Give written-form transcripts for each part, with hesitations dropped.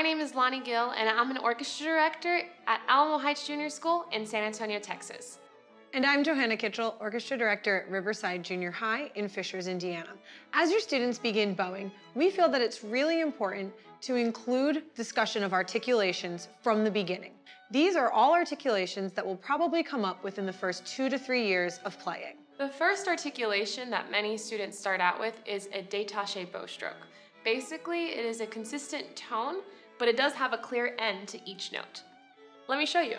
My name is Lonnie Gill, and I'm an orchestra director at Alamo Heights Junior School in San Antonio, Texas. And I'm Johanna Kitchell, orchestra director at Riverside Junior High in Fishers, Indiana. As your students begin bowing, we feel that it's really important to include discussion of articulations from the beginning. These are all articulations that will probably come up within the first 2 to 3 years of playing. The first articulation that many students start out with is a détaché bow stroke. Basically, it is a consistent tone, but it does have a clear end to each note. Let me show you.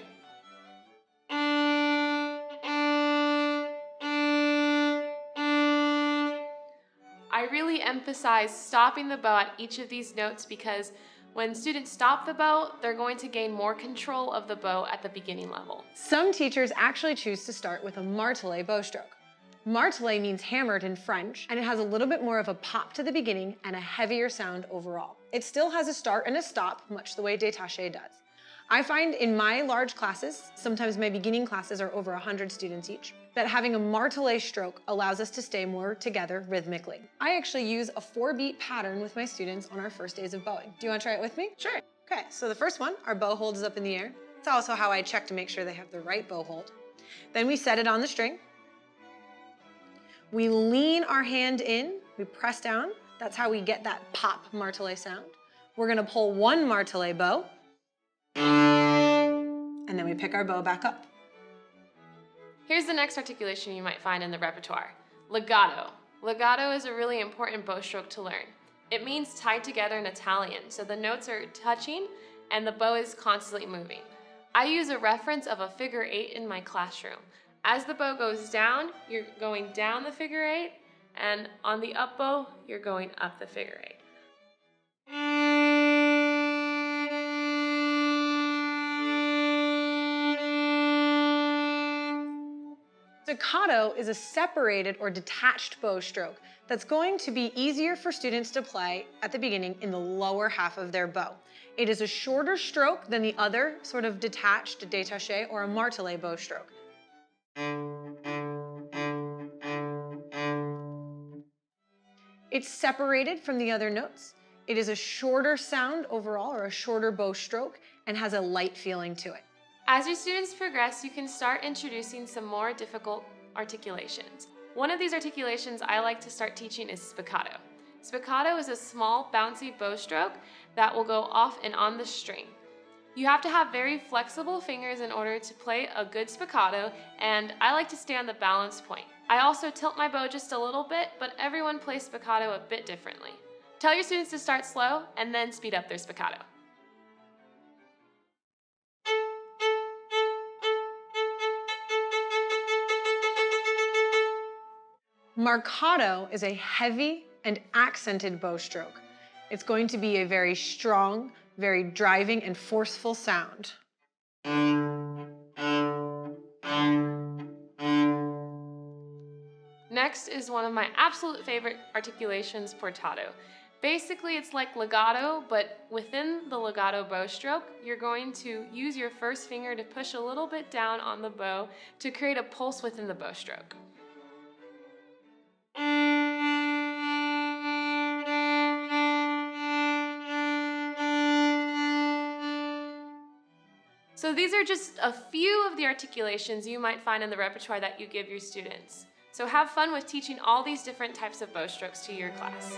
I really emphasize stopping the bow at each of these notes because when students stop the bow, they're going to gain more control of the bow at the beginning level. Some teachers actually choose to start with a martelé bow stroke. Martelé means hammered in French, and it has a little bit more of a pop to the beginning and a heavier sound overall. It still has a start and a stop, much the way détaché does. I find in my large classes, sometimes my beginning classes are over 100 students each, that having a martelé stroke allows us to stay more together rhythmically. I actually use a 4-beat pattern with my students on our first days of bowing. Do you want to try it with me? Sure. Okay, so the first one, our bow hold is up in the air. It's also how I check to make sure they have the right bow hold. Then we set it on the string. We lean our hand in, we press down. That's how we get that pop martelé sound. We're gonna pull one martelé bow, and then we pick our bow back up. Here's the next articulation you might find in the repertoire. Legato. Legato is a really important bow stroke to learn. It means tied together in Italian, so the notes are touching and the bow is constantly moving. I use a reference of a figure 8 in my classroom. As the bow goes down, you're going down the figure 8, and on the up bow, you're going up the figure 8. Staccato is a separated or detached bow stroke that's going to be easier for students to play at the beginning in the lower half of their bow. It is a shorter stroke than the other sort of detached détaché or a martelé bow stroke. It's separated from the other notes. It is a shorter sound overall, or a shorter bow stroke, and has a light feeling to it. As your students progress, you can start introducing some more difficult articulations. One of these articulations I like to start teaching is spiccato. Spiccato is a small, bouncy bow stroke that will go off and on the string. You have to have very flexible fingers in order to play a good spiccato, and I like to stay on the balance point. I also tilt my bow just a little bit, but everyone plays spiccato a bit differently. Tell your students to start slow and then speed up their spiccato. Marcato is a heavy and accented bow stroke. It's going to be a very strong, very driving and forceful sound. Next is one of my absolute favorite articulations, portato. Basically, it's like legato, but within the legato bow stroke, you're going to use your first finger to push a little bit down on the bow to create a pulse within the bow stroke. So these are just a few of the articulations you might find in the repertoire that you give your students. So have fun with teaching all these different types of bow strokes to your class.